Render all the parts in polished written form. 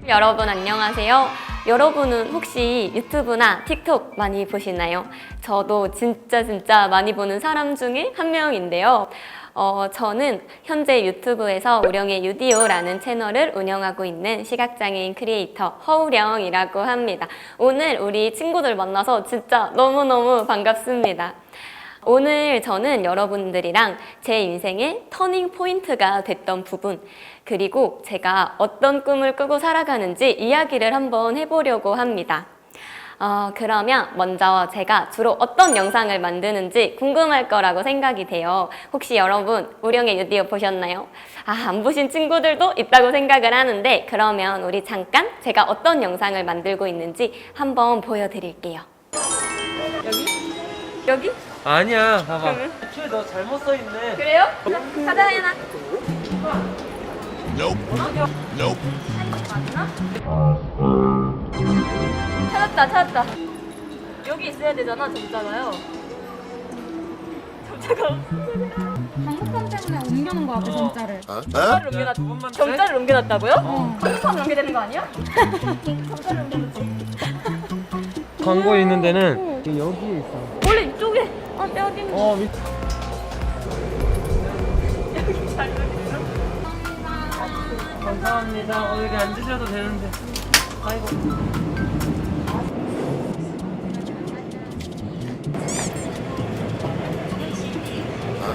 여러분 안녕하세요. 여러분은 혹시 유튜브나 틱톡 많이 보시나요? 저도 진짜 많이 보는 사람 중에 한 명인데요. 저는 현재 유튜브에서 우령의 유디오라는 채널을 운영하고 있는 시각장애인 크리에이터 허우령이라고 합니다. 오늘 우리 친구들 만나서 진짜 너무너무 반갑습니다. 오늘 저는 여러분들이랑 제 인생의 터닝 포인트가 됐던 부분, 그리고 제가 어떤 꿈을 꾸고 살아가는지 이야기를 한번 해보려고 합니다. 그러면 먼저 제가 주로 어떤 영상을 만드는지 궁금할 거라고 생각이 돼요. 혹시 여러분 우령의 유디오 보셨나요? 안 보신 친구들도 있다고 생각을 하는데, 그러면 우리 잠깐 제가 어떤 영상을 만들고 있는지 한번 보여드릴게요. 여기? 아니야, 봐봐. 그러면? 애초에 너 잘못 써 있네. 그래요? 가자, 혜나. Nope. 찾았다. 여기 있어야 되잖아, 점자가요. 점자가 방금 때문에 옮겨놓은 거 같아, 점자를. 점자를 옮겨놨다고요? 어. 컴퓨터 옮겨야 되는 거 아니야? 점자를 옮겨놓지. 광고 있는 데는 여기에 있어. 원래 이쪽에. 여기. 여기 잘 여기. 감사합니다. 여기 앉으셔도 되는데. 아이고.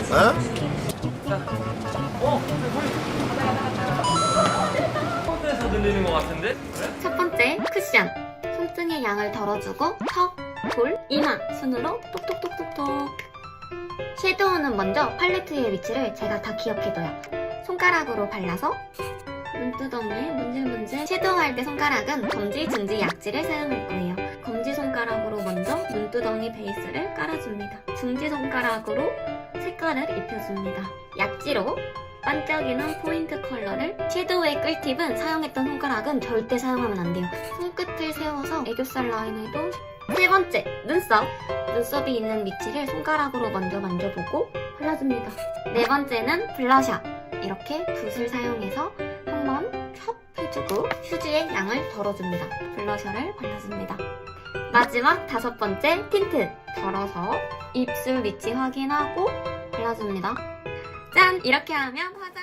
자. 소리에서 들리는 것 같은데? 그래? 첫 번째, 쿠션. 손등의 양을 덜어주고 턱, 볼, 이마 순으로 똑똑똑똑똑. 섀도우는 먼저 팔레트의 위치를 제가 다 기억해둬요. 손가락으로 발라서 눈두덩이에 문질문질. 섀도우할 때 손가락은 검지, 중지, 약지를 사용할 거예요. 검지 손가락으로 먼저 눈두덩이 베이스를 깔아줍니다. 중지 손가락으로 색깔을 입혀줍니다. 약지로 반짝이는 포인트 컬러를. 섀도우의 꿀팁은 사용했던 손가락은 절대 사용하면 안 돼요. 손끝을 세워서 애교살 라인에도. 세 번째, 눈썹. 눈썹이 있는 위치를 손가락으로 먼저 만져보고 발라줍니다. 네 번째는 블러셔. 이렇게 붓을 사용해서 한번 촥 해주고 휴지의 양을 덜어줍니다. 블러셔를 발라줍니다. 마지막 다섯 번째, 틴트. 덜어서 입술 위치 확인하고 발라줍니다. 짠! 이렇게 하면 화장.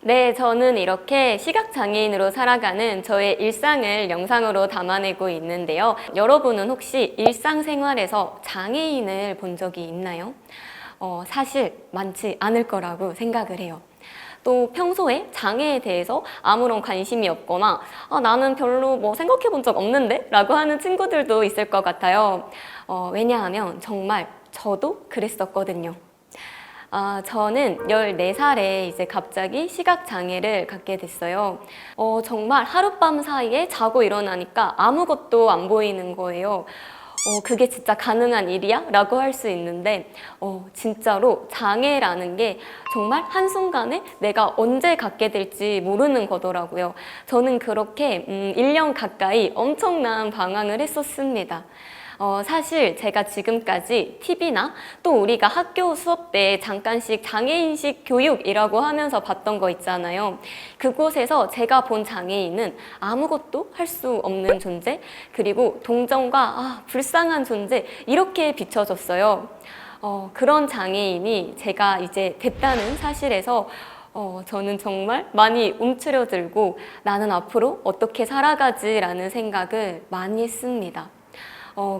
네, 저는 이렇게 시각장애인으로 살아가는 저의 일상을 영상으로 담아내고 있는데요. 여러분은 혹시 일상생활에서 장애인을 본 적이 있나요? 사실 많지 않을 거라고 생각을 해요. 또 평소에 장애에 대해서 아무런 관심이 없거나 나는 별로 생각해 본 적 없는데? 라고 하는 친구들도 있을 것 같아요. 왜냐하면 정말 저도 그랬었거든요. 저는 14살에 이제 갑자기 시각장애를 갖게 됐어요. 정말 하룻밤 사이에 자고 일어나니까 아무것도 안 보이는 거예요. 그게 진짜 가능한 일이야? 라고 할 수 있는데 진짜로 장애라는 게 정말 한순간에 내가 언제 갖게 될지 모르는 거더라고요. 저는 그렇게 1년 가까이 엄청난 방황을 했었습니다. 사실 제가 지금까지 TV나 또 우리가 학교 수업 때 잠깐씩 장애인식 교육이라고 하면서 봤던 거 있잖아요. 그곳에서 제가 본 장애인은 아무것도 할 수 없는 존재, 그리고 동정과 불쌍한 존재, 이렇게 비춰졌어요. 그런 장애인이 제가 이제 됐다는 사실에서 저는 정말 많이 움츠려들고 나는 앞으로 어떻게 살아가지라는 생각을 많이 했습니다.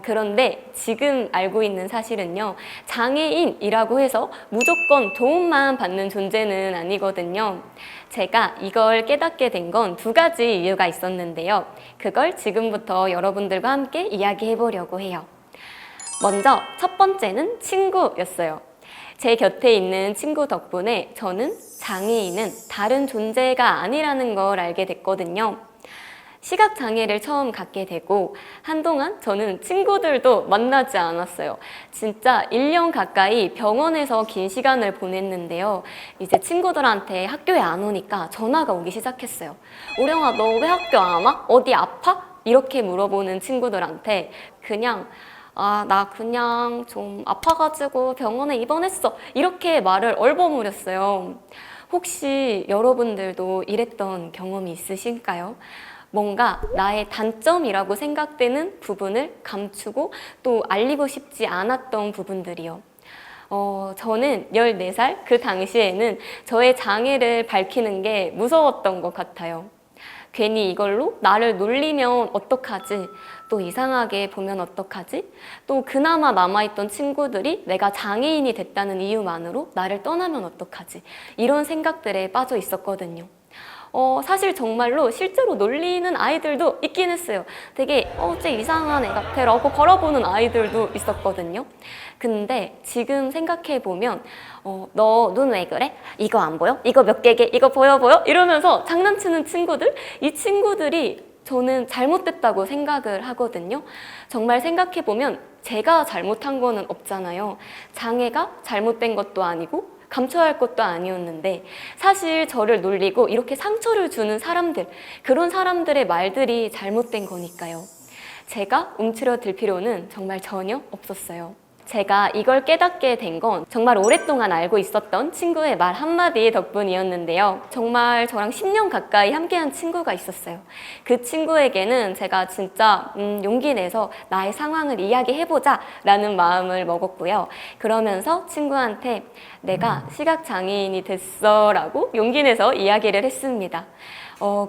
그런데 지금 알고 있는 사실은요, 장애인이라고 해서 무조건 도움만 받는 존재는 아니거든요. 제가 이걸 깨닫게 된 건 두 가지 이유가 있었는데요. 그걸 지금부터 여러분들과 함께 이야기해 보려고 해요. 먼저 첫 번째는 친구였어요. 제 곁에 있는 친구 덕분에 저는 장애인은 다른 존재가 아니라는 걸 알게 됐거든요. 시각장애를 처음 갖게 되고 한동안 저는 친구들도 만나지 않았어요. 진짜 1년 가까이 병원에서 긴 시간을 보냈는데요. 이제 친구들한테 학교에 안 오니까 전화가 오기 시작했어요. 우령아, 너 왜 학교 안 와? 어디 아파? 이렇게 물어보는 친구들한테 그냥 나 그냥 좀 아파가지고 병원에 입원했어. 이렇게 말을 얼버무렸어요. 혹시 여러분들도 이랬던 경험이 있으실까요? 뭔가 나의 단점이라고 생각되는 부분을 감추고 또 알리고 싶지 않았던 부분들이요. 저는 14살 그 당시에는 저의 장애를 밝히는 게 무서웠던 것 같아요. 괜히 이걸로 나를 놀리면 어떡하지? 또 이상하게 보면 어떡하지? 또 그나마 남아있던 친구들이 내가 장애인이 됐다는 이유만으로 나를 떠나면 어떡하지? 이런 생각들에 빠져 있었거든요. 사실 정말로 실제로 놀리는 아이들도 있긴 했어요. 되게 쟤 이상한 애 같아 라고 걸어보는 아이들도 있었거든요. 근데 지금 생각해보면 너 눈 왜 그래? 이거 안 보여? 이거 몇 개게? 이거 보여? 이러면서 장난치는 친구들? 이 친구들이 저는 잘못됐다고 생각을 하거든요. 정말 생각해보면 제가 잘못한 거는 없잖아요. 장애가 잘못된 것도 아니고 감춰야 할 것도 아니었는데 사실 저를 놀리고 이렇게 상처를 주는 사람들, 그런 사람들의 말들이 잘못된 거니까요. 제가 움츠러들 필요는 정말 전혀 없었어요. 제가 이걸 깨닫게 된 건 정말 오랫동안 알고 있었던 친구의 말 한마디 덕분이었는데요. 정말 저랑 10년 가까이 함께한 친구가 있었어요. 그 친구에게는 제가 진짜 용기 내서 나의 상황을 이야기해보자 라는 마음을 먹었고요. 그러면서 친구한테 내가 시각장애인이 됐어 라고 용기 내서 이야기를 했습니다.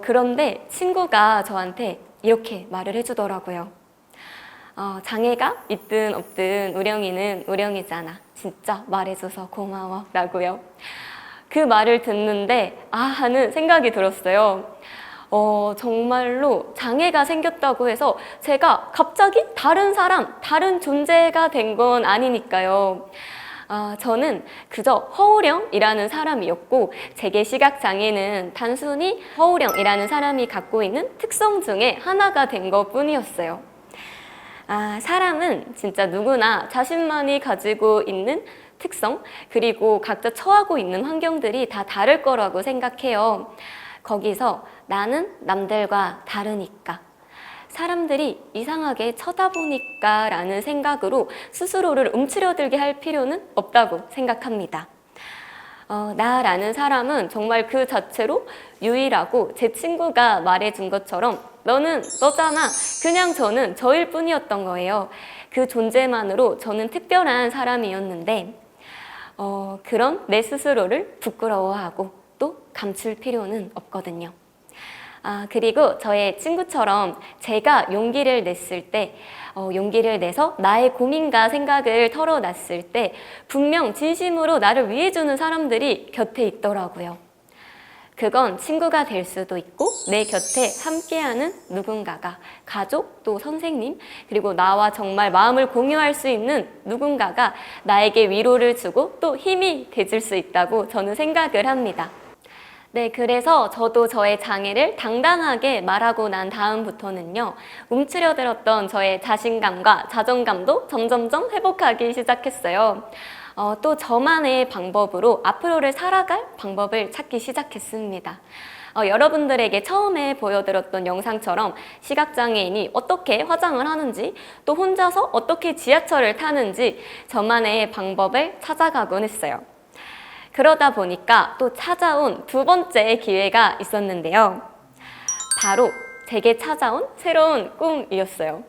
그런데 친구가 저한테 이렇게 말을 해주더라고요. 장애가 있든 없든 우령이는 우령이잖아. 진짜 말해줘서 고마워 라고요. 그 말을 듣는데 하는 생각이 들었어요. 정말로 장애가 생겼다고 해서 제가 갑자기 다른 사람, 다른 존재가 된 건 아니니까요. 저는 그저 허우령이라는 사람이었고 제게 시각장애는 단순히 허우령이라는 사람이 갖고 있는 특성 중에 하나가 된 것뿐이었어요. 사람은 진짜 누구나 자신만이 가지고 있는 특성, 그리고 각자 처하고 있는 환경들이 다 다를 거라고 생각해요. 거기서 나는 남들과 다르니까, 사람들이 이상하게 쳐다보니까 라는 생각으로 스스로를 움츠러들게 할 필요는 없다고 생각합니다. 나라는 사람은 정말 그 자체로 유일하고 제 친구가 말해준 것처럼 너는 너잖아. 그냥 저는 저일 뿐이었던 거예요. 그 존재만으로 저는 특별한 사람이었는데 그런 내 스스로를 부끄러워하고 또 감출 필요는 없거든요. 그리고 저의 친구처럼 제가 용기를 냈을 때 용기를 내서 나의 고민과 생각을 털어놨을 때 분명 진심으로 나를 위해주는 사람들이 곁에 있더라고요. 그건 친구가 될 수도 있고 내 곁에 함께하는 누군가가, 가족, 또 선생님, 그리고 나와 정말 마음을 공유할 수 있는 누군가가 나에게 위로를 주고 또 힘이 돼줄 수 있다고 저는 생각을 합니다. 네, 그래서 저도 저의 장애를 당당하게 말하고 난 다음부터는요, 움츠려들었던 저의 자신감과 자존감도 점점점 회복하기 시작했어요. 또 저만의 방법으로 앞으로를 살아갈 방법을 찾기 시작했습니다. 여러분들에게 처음에 보여드렸던 영상처럼 시각장애인이 어떻게 화장을 하는지, 또 혼자서 어떻게 지하철을 타는지 저만의 방법을 찾아가곤 했어요. 그러다 보니까 또 찾아온 두 번째 기회가 있었는데요. 바로 제게 찾아온 새로운 꿈이었어요.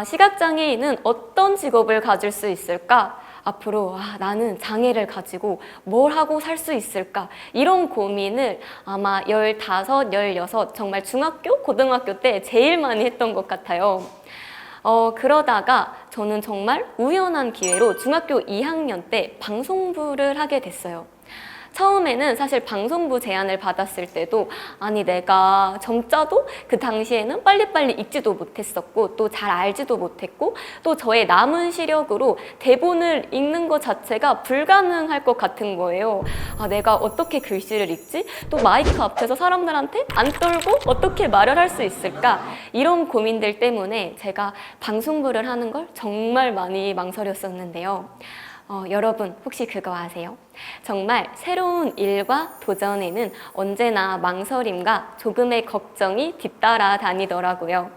시각장애인은 어떤 직업을 가질 수 있을까? 앞으로 나는 장애를 가지고 뭘 하고 살 수 있을까? 이런 고민을 아마 15, 16 정말 중학교, 고등학교 때 제일 많이 했던 것 같아요. 그러다가 저는 정말 우연한 기회로 중학교 2학년 때 방송부를 하게 됐어요. 처음에는 사실 방송부 제안을 받았을 때도 아니 내가 점자도 그 당시에는 빨리빨리 읽지도 못했었고 또 잘 알지도 못했고 또 저의 남은 시력으로 대본을 읽는 것 자체가 불가능할 것 같은 거예요. 내가 어떻게 글씨를 읽지? 또 마이크 앞에서 사람들한테 안 떨고 어떻게 말을 할 수 있을까? 이런 고민들 때문에 제가 방송부를 하는 걸 정말 많이 망설였었는데요. 여러분 혹시 그거 아세요? 정말 새로운 일과 도전에는 언제나 망설임과 조금의 걱정이 뒤따라 다니더라고요.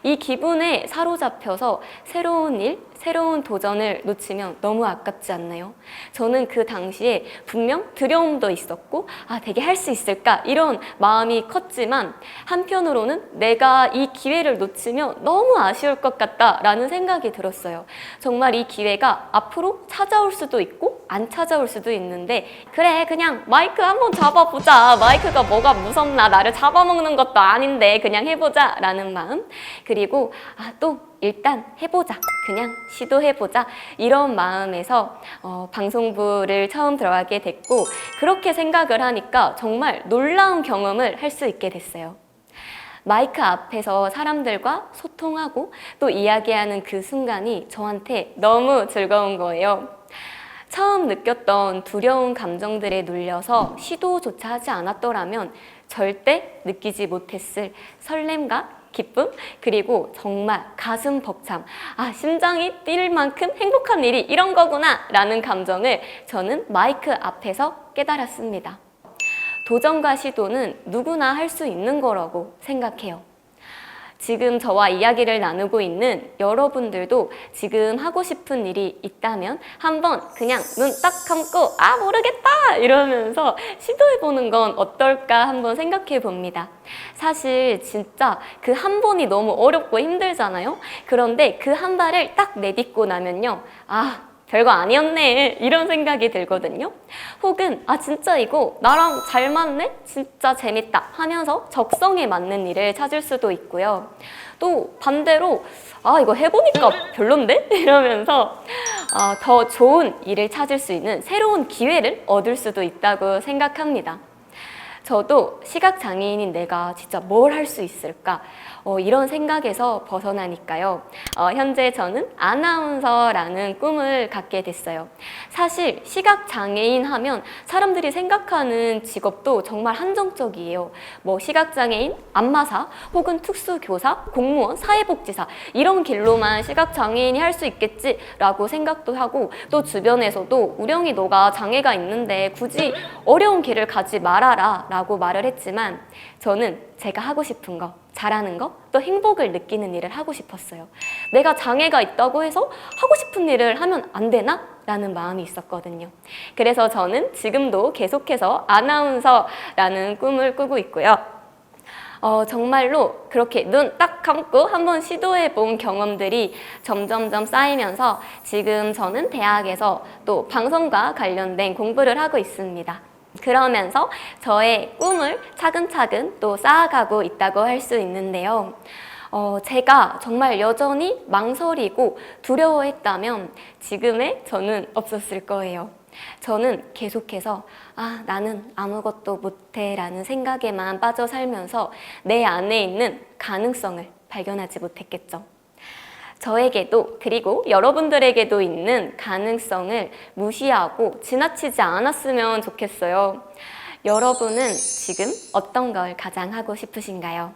이 기분에 사로잡혀서 새로운 일, 새로운 도전을 놓치면 너무 아깝지 않나요? 저는 그 당시에 분명 두려움도 있었고 되게 할 수 있을까 이런 마음이 컸지만 한편으로는 내가 이 기회를 놓치면 너무 아쉬울 것 같다라는 생각이 들었어요. 정말 이 기회가 앞으로 찾아올 수도 있고 안 찾아올 수도 있는데 그래 그냥 마이크 한번 잡아보자. 마이크가 뭐가 무섭나 나를 잡아먹는 것도 아닌데 그냥 해보자 라는 마음 그리고 또 일단 해보자. 그냥 시도해보자. 이런 마음에서 방송부를 처음 들어가게 됐고 그렇게 생각을 하니까 정말 놀라운 경험을 할 수 있게 됐어요. 마이크 앞에서 사람들과 소통하고 또 이야기하는 그 순간이 저한테 너무 즐거운 거예요. 처음 느꼈던 두려운 감정들에 눌려서 시도조차 하지 않았더라면 절대 느끼지 못했을 설렘과 기쁨 그리고 정말 가슴 벅참 심장이 뛸 만큼 행복한 일이 이런 거구나 라는 감정을 저는 마이크 앞에서 깨달았습니다. 도전과 시도는 누구나 할 수 있는 거라고 생각해요. 지금 저와 이야기를 나누고 있는 여러분들도 지금 하고 싶은 일이 있다면 한번 그냥 눈 딱 감고 모르겠다 이러면서 시도해보는 건 어떨까 한번 생각해 봅니다. 사실 진짜 그 한 번이 너무 어렵고 힘들잖아요. 그런데 그 한 발을 딱 내딛고 나면요. 별거 아니었네 이런 생각이 들거든요. 혹은 진짜 이거 나랑 잘 맞네? 진짜 재밌다 하면서 적성에 맞는 일을 찾을 수도 있고요. 또 반대로 이거 해보니까 별론데? 이러면서 더 좋은 일을 찾을 수 있는 새로운 기회를 얻을 수도 있다고 생각합니다. 저도 시각장애인인 내가 진짜 뭘 할 수 있을까? 이런 생각에서 벗어나니까요. 현재 저는 아나운서라는 꿈을 갖게 됐어요. 사실 시각장애인 하면 사람들이 생각하는 직업도 정말 한정적이에요. 시각장애인, 안마사, 혹은 특수교사, 공무원, 사회복지사 이런 길로만 시각장애인이 할 수 있겠지라고 생각도 하고 또 주변에서도 우령이 너가 장애가 있는데 굳이 어려운 길을 가지 말아라 라고 말을 했지만 저는 제가 하고 싶은 거, 잘하는 거, 또 행복을 느끼는 일을 하고 싶었어요. 내가 장애가 있다고 해서 하고 싶은 일을 하면 안 되나? 라는 마음이 있었거든요. 그래서 저는 지금도 계속해서 아나운서라는 꿈을 꾸고 있고요. 정말로 그렇게 눈 딱 감고 한번 시도해 본 경험들이 점점점 쌓이면서 지금 저는 대학에서 또 방송과 관련된 공부를 하고 있습니다. 그러면서 저의 꿈을 차근차근 또 쌓아가고 있다고 할 수 있는데요. 제가 정말 여전히 망설이고 두려워했다면 지금의 저는 없었을 거예요. 저는 계속해서 나는 아무것도 못해 라는 생각에만 빠져 살면서 내 안에 있는 가능성을 발견하지 못했겠죠. 저에게도 그리고 여러분들에게도 있는 가능성을 무시하고 지나치지 않았으면 좋겠어요. 여러분은 지금 어떤 걸 가장 하고 싶으신가요?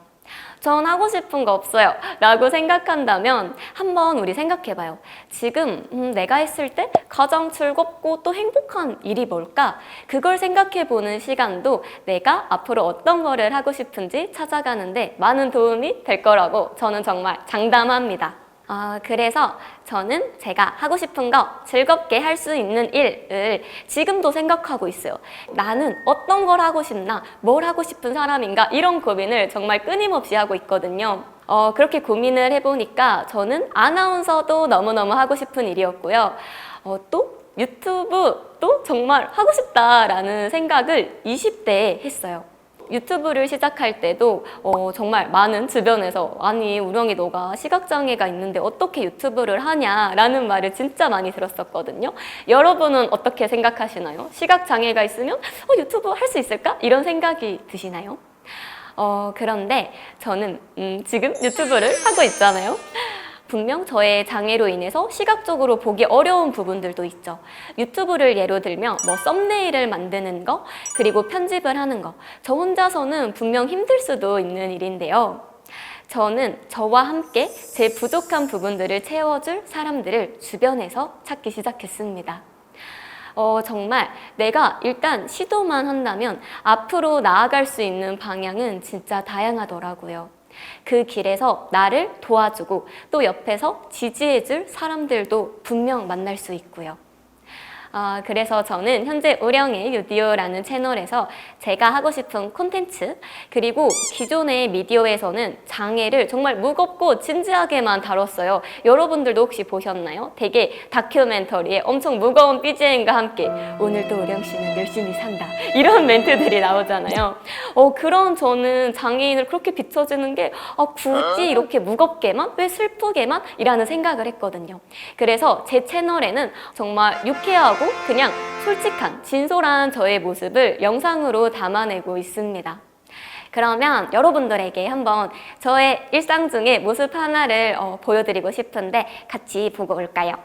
전 하고 싶은 거 없어요 라고 생각한다면 한번 우리 생각해봐요. 지금 내가 했을 때 가장 즐겁고 또 행복한 일이 뭘까? 그걸 생각해보는 시간도 내가 앞으로 어떤 거를 하고 싶은지 찾아가는데 많은 도움이 될 거라고 저는 정말 장담합니다. 그래서 저는 제가 하고 싶은 거 즐겁게 할 수 있는 일을 지금도 생각하고 있어요. 나는 어떤 걸 하고 싶나, 뭘 하고 싶은 사람인가 이런 고민을 정말 끊임없이 하고 있거든요. 그렇게 고민을 해보니까 저는 아나운서도 너무너무 하고 싶은 일이었고요. 또 유튜브도 정말 하고 싶다라는 생각을 20대에 했어요. 유튜브를 시작할 때도 정말 많은 주변에서 아니 우령이 너가 시각장애가 있는데 어떻게 유튜브를 하냐라는 말을 진짜 많이 들었었거든요. 여러분은 어떻게 생각하시나요? 시각장애가 있으면 유튜브 할 수 있을까? 이런 생각이 드시나요? 그런데 저는 지금 유튜브를 하고 있잖아요. 분명 저의 장애로 인해서 시각적으로 보기 어려운 부분들도 있죠. 유튜브를 예로 들면 썸네일을 만드는 거, 그리고 편집을 하는 거. 저 혼자서는 분명 힘들 수도 있는 일인데요. 저는 저와 함께 제 부족한 부분들을 채워줄 사람들을 주변에서 찾기 시작했습니다. 정말 내가 일단 시도만 한다면 앞으로 나아갈 수 있는 방향은 진짜 다양하더라고요. 그 길에서 나를 도와주고 또 옆에서 지지해줄 사람들도 분명 만날 수 있고요. 그래서 저는 현재 우령의 유디오라는 채널에서 제가 하고 싶은 콘텐츠 그리고 기존의 미디어에서는 장애를 정말 무겁고 진지하게만 다뤘어요. 여러분들도 혹시 보셨나요? 되게 다큐멘터리에 엄청 무거운 BGM과 함께 오늘도 우령 씨는 열심히 산다 이런 멘트들이 나오잖아요. 그런 저는 장애인을 그렇게 비춰주는 게 굳이 이렇게 무겁게만 왜 슬프게만 이라는 생각을 했거든요. 그래서 제 채널에는 정말 유쾌하고 그냥 솔직한 진솔한 저의 모습을 영상으로 담아내고 있습니다. 그러면 여러분들에게 한번 저의 일상 중의 모습 하나를 보여드리고 싶은데 같이 보고 올까요?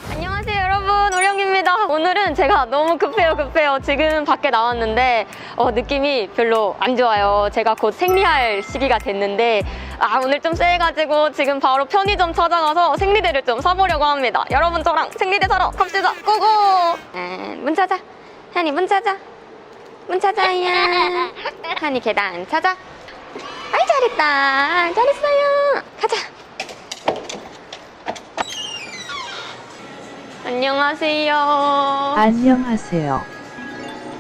안녕하세요 여러분, 우령입니다. 오늘은 제가 너무 급해요. 지금 밖에 나왔는데 느낌이 별로 안 좋아요. 제가 곧 생리할 시기가 됐는데 오늘 좀 쎄해가지고 지금 바로 편의점 찾아가서 생리대를 좀 사보려고 합니다. 여러분 저랑 생리대 사러 갑시다. 고고! 문 찾아. 한이 문 찾아. 문 찾아야. 한이 계단 찾아. 아이 잘했다. 잘했어요. 가자. 안녕하세요. 안녕하세요.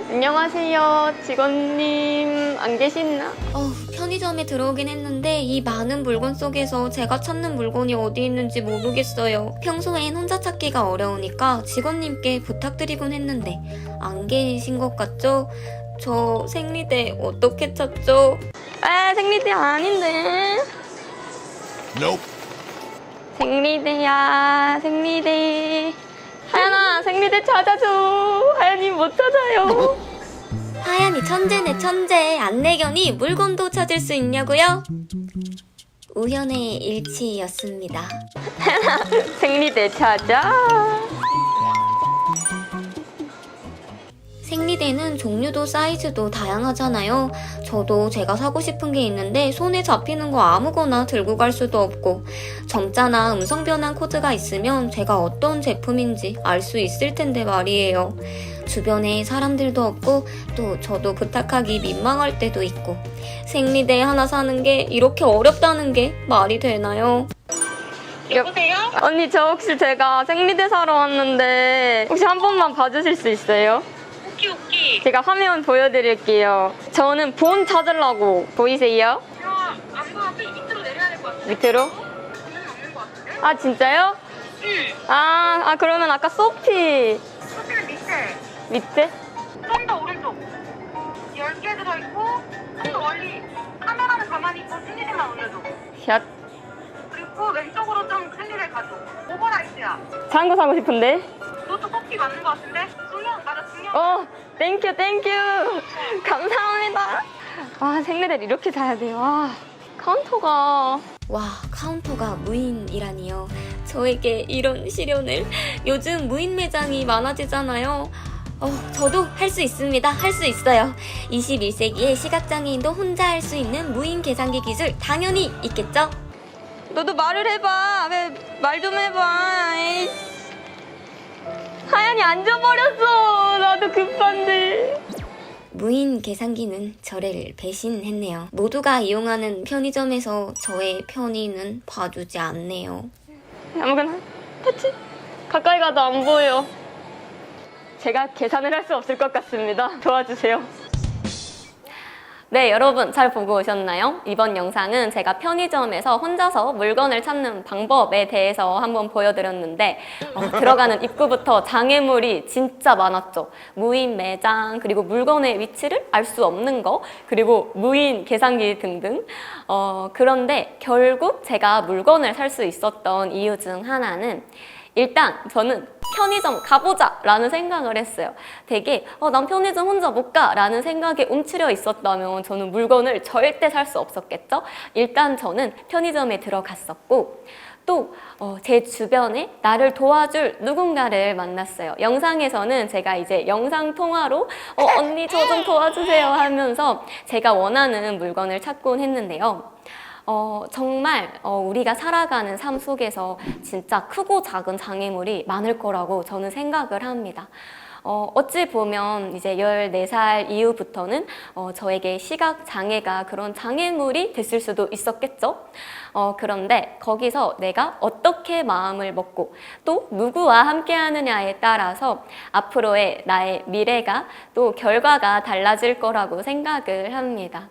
안녕하세요. 직원님 안 계시나? 편의점에 들어오긴 했는데 이 많은 물건 속에서 제가 찾는 물건이 어디 있는지 모르겠어요. 평소엔 혼자 찾기가 어려우니까 직원님께 부탁드리곤 했는데 안 계신 것 같죠? 저 생리대 어떻게 찾죠? 생리대 아닌데. Nope. 생리대야, 생리대. 하연아, 생리대 찾아줘. 하연이 못 찾아요. 하연이 천재네, 천재. 안내견이 물건도 찾을 수 있냐고요? 우연의 일치였습니다. 하연아, 생리대 찾아. 생리대는 종류도 사이즈도 다양하잖아요. 저도 제가 사고 싶은 게 있는데 손에 잡히는 거 아무거나 들고 갈 수도 없고 점자나 음성 변환 코드가 있으면 제가 어떤 제품인지 알 수 있을 텐데 말이에요. 주변에 사람들도 없고 또 저도 부탁하기 민망할 때도 있고 생리대 하나 사는 게 이렇게 어렵다는 게 말이 되나요? 여보세요? 언니 저 혹시 제가 생리대 사러 왔는데 혹시 한 번만 봐주실 수 있어요? 오키. 제가 화면 보여드릴게요. 저는 본 찾으려고 보이세요? 안 보여. 밑으로 내려야 될 것 같은데? 밑으로? 보면 없는 것 같은데? 진짜요? 응. 그러면 아까 소피 소피는 밑에. 밑에? 좀 더 오른쪽. 10개 들어있고, 좀 더 멀리. 카메라는 가만히 있고, 생리대만 올려줘. 샷. 그리고 왼쪽으로 좀 생리대 가줘. 오버라이트야. 장구 사고 싶은데? 그것도 소피 맞는 것 같은데? 맞아, 중요한. 땡큐. 감사합니다. 생리대를 이렇게 사야 돼요. 카운터가. 카운터가 무인이라니요. 저에게 이런 시련을. 요즘 무인 매장이 많아지잖아요. 저도 할 수 있습니다. 할 수 있어요. 21세기에 시각장애인도 혼자 할 수 있는 무인 계산기 기술 당연히 있겠죠? 너도 말을 해봐. 왜 말 좀 해봐. 에이. 하얀이 앉아버렸어. 나도 급한데. 무인 계산기는 저를 배신했네요. 모두가 이용하는 편의점에서 저의 편의는 봐주지 않네요. 아무거나 터치. 가까이 가도 안 보여. 제가 계산을 할 수 없을 것 같습니다. 도와주세요. 네, 여러분 잘 보고 오셨나요? 이번 영상은 제가 편의점에서 혼자서 물건을 찾는 방법에 대해서 한번 보여드렸는데 들어가는 입구부터 장애물이 진짜 많았죠. 무인 매장, 그리고 물건의 위치를 알 수 없는 거, 그리고 무인 계산기 등등. 그런데 결국 제가 물건을 살 수 있었던 이유 중 하나는 일단 저는 편의점 가보자 라는 생각을 했어요. 되게 난 편의점 혼자 못 가 라는 생각에 움츠려 있었다면 저는 물건을 절대 살 수 없었겠죠. 일단 저는 편의점에 들어갔었고 또 제 주변에 나를 도와줄 누군가를 만났어요. 영상에서는 제가 이제 영상 통화로 언니 저 좀 도와주세요 하면서 제가 원하는 물건을 찾곤 했는데요. 정말 우리가 살아가는 삶 속에서 진짜 크고 작은 장애물이 많을 거라고 저는 생각을 합니다. 어찌 보면 이제 14살 이후부터는 저에게 시각 장애가 그런 장애물이 됐을 수도 있었겠죠. 그런데 거기서 내가 어떻게 마음을 먹고 또 누구와 함께 하느냐에 따라서 앞으로의 나의 미래가 또 결과가 달라질 거라고 생각을 합니다.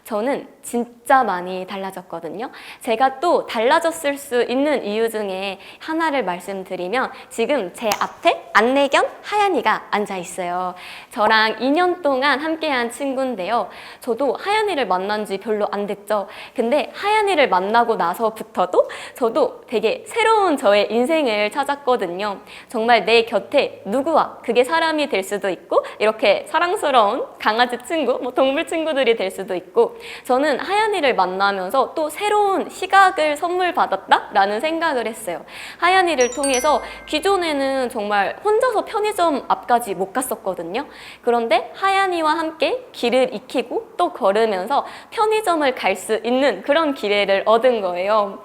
저는 진짜 많이 달라졌거든요. 제가 또 달라졌을 수 있는 이유 중에 하나를 말씀드리면 지금 제 앞에 안내견 하얀이가 앉아 있어요. 저랑 2년 동안 함께한 친구인데요. 저도 하얀이를 만난 지 별로 안 됐죠. 근데 하얀이를 만나고 나서부터도 저도 되게 새로운 저의 인생을 찾았거든요. 정말 내 곁에 누구와 그게 사람이 될 수도 있고 이렇게 사랑스러운 강아지 친구, 뭐 동물 친구들이 될 수도 있고 저는 하얀이를 만나면서 또 새로운 시각을 선물 받았다라는 생각을 했어요. 하얀이를 통해서 기존에는 정말 혼자서 편의점 앞까지 못 갔었거든요. 그런데 하얀이와 함께 길을 익히고 또 걸으면서 편의점을 갈 수 있는 그런 기회를 얻은 거예요.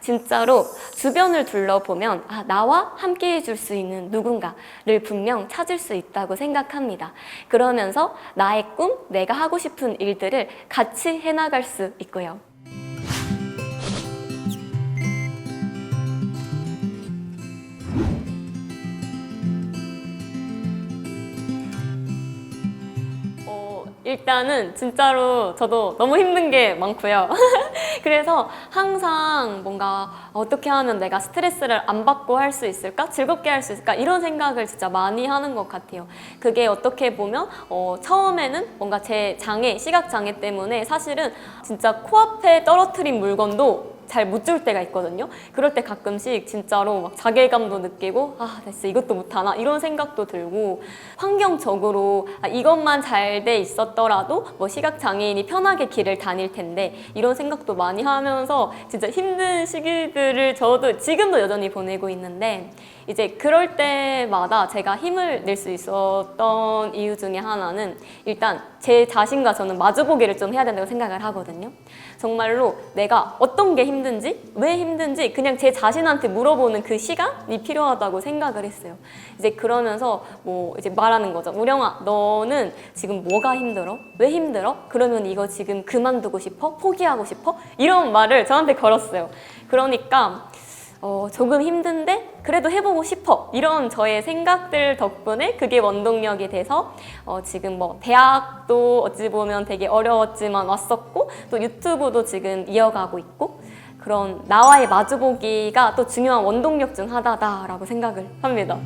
진짜로 주변을 둘러보면 나와 함께 해줄 수 있는 누군가를 분명 찾을 수 있다고 생각합니다. 그러면서 나의 꿈, 내가 하고 싶은 일들을 같이 해나갈 수 있고요. 일단은 진짜로 저도 너무 힘든 게 많고요. 그래서 항상 뭔가 어떻게 하면 내가 스트레스를 안 받고 할 수 있을까? 즐겁게 할 수 있을까? 이런 생각을 진짜 많이 하는 것 같아요. 그게 어떻게 보면 처음에는 뭔가 제 장애, 시각 장애 때문에 사실은 진짜 코앞에 떨어뜨린 물건도 잘 못 줄 때가 있거든요. 그럴 때 가끔씩 진짜로 막 자괴감도 느끼고 됐어 이것도 못하나 이런 생각도 들고 환경적으로 이것만 잘 돼 있었더라도 뭐 시각장애인이 편하게 길을 다닐 텐데 이런 생각도 많이 하면서 진짜 힘든 시기들을 저도 지금도 여전히 보내고 있는데 이제 그럴 때마다 제가 힘을 낼 수 있었던 이유 중에 하나는 일단 제 자신과 저는 마주보기를 좀 해야 된다고 생각을 하거든요. 정말로 내가 어떤 게 힘든지, 왜 힘든지 그냥 제 자신한테 물어보는 그 시간이 필요하다고 생각을 했어요. 이제 그러면서 뭐 이제 말하는 거죠. 우령아, 너는 지금 뭐가 힘들어? 왜 힘들어? 그러면 이거 지금 그만두고 싶어? 포기하고 싶어? 이런 말을 저한테 걸었어요. 그러니까 조금 힘든데 그래도 해보고 싶어 이런 저의 생각들 덕분에 그게 원동력이 돼서 지금 뭐 대학도 어찌 보면 되게 어려웠지만 왔었고 또 유튜브도 지금 이어가고 있고 그런 나와의 마주보기가 또 중요한 원동력 중 하나다라고 생각을 합니다.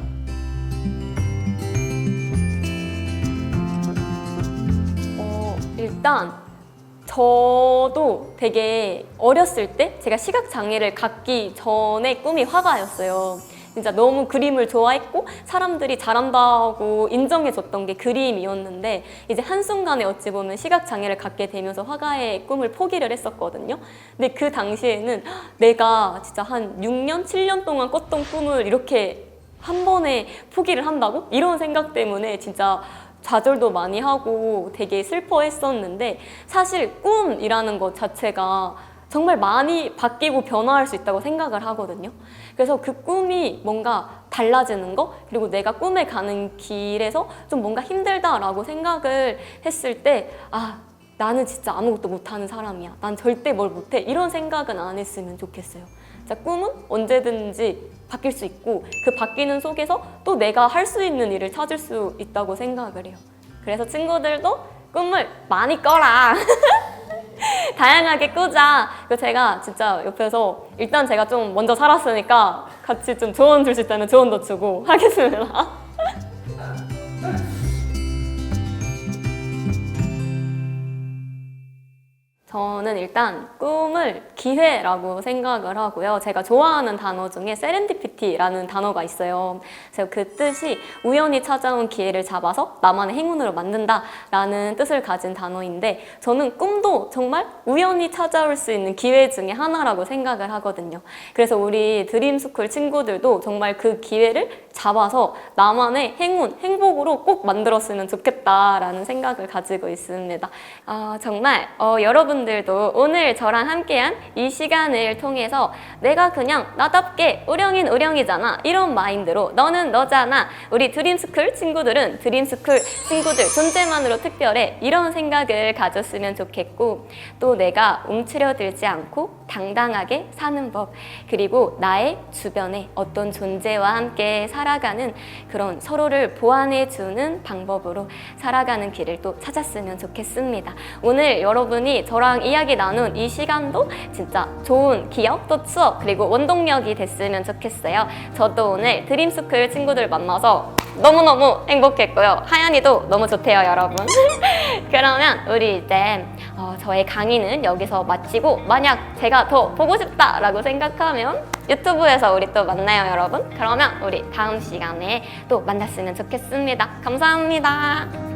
일단 저도 되게 어렸을 때 제가 시각장애를 갖기 전에 꿈이 화가였어요. 진짜 너무 그림을 좋아했고 사람들이 잘한다고 인정해줬던 게 그림이었는데 이제 한순간에 어찌 보면 시각장애를 갖게 되면서 화가의 꿈을 포기를 했었거든요. 근데 그 당시에는 내가 진짜 한 6년, 7년 동안 꿨던 꿈을 이렇게 한 번에 포기를 한다고? 이런 생각 때문에 진짜 좌절도 많이 하고 되게 슬퍼했었는데 사실 꿈이라는 것 자체가 정말 많이 바뀌고 변화할 수 있다고 생각을 하거든요. 그래서 그 꿈이 뭔가 달라지는 거 그리고 내가 꿈에 가는 길에서 좀 뭔가 힘들다라고 생각을 했을 때 나는 진짜 아무것도 못하는 사람이야. 난 절대 뭘 못해. 이런 생각은 안 했으면 좋겠어요. 진짜 꿈은 언제든지 바뀔 수 있고 그 바뀌는 속에서 또 내가 할 수 있는 일을 찾을 수 있다고 생각을 해요. 그래서 친구들도 꿈을 많이 꿔라. 다양하게 꾸자. 제가 진짜 옆에서 일단 제가 좀 먼저 살았으니까 같이 좀 조언 줄 수 있다면 조언도 주고 하겠습니다. 저는 일단 꿈을 기회라고 생각을 하고요. 제가 좋아하는 단어 중에 세렌디피티라는 단어가 있어요. 그래서 그 뜻이 우연히 찾아온 기회를 잡아서 나만의 행운으로 만든다라는 뜻을 가진 단어인데 저는 꿈도 정말 우연히 찾아올 수 있는 기회 중에 하나라고 생각을 하거든요. 그래서 우리 드림스쿨 친구들도 정말 그 기회를 잡아서 나만의 행운, 행복으로 꼭 만들었으면 좋겠다라는 생각을 가지고 있습니다. 정말 여러분 여러분들도 오늘 저랑 함께한 이 시간을 통해서 내가 그냥 나답게 우령인 우령이잖아 이런 마인드로 너는 너잖아 우리 드림스쿨 친구들은 드림스쿨 친구들 존재만으로 특별해 이런 생각을 가졌으면 좋겠고 또 내가 움츠려들지 않고 당당하게 사는 법 그리고 나의 주변에 어떤 존재와 함께 살아가는 그런 서로를 보완해주는 방법으로 살아가는 길을 또 찾았으면 좋겠습니다. 오늘 여러분이 저랑 이야기 나눈 이 시간도 진짜 좋은 기억 또 추억 그리고 원동력이 됐으면 좋겠어요. 저도 오늘 드림스쿨 친구들 만나서 너무너무 행복했고요. 하연이도 너무 좋대요, 여러분. 그러면 우리 이제 저의 강의는 여기서 마치고 만약 제가 더 보고 싶다라고 생각하면 유튜브에서 우리 또 만나요, 여러분. 그러면 우리 다음 시간에 또 만났으면 좋겠습니다. 감사합니다.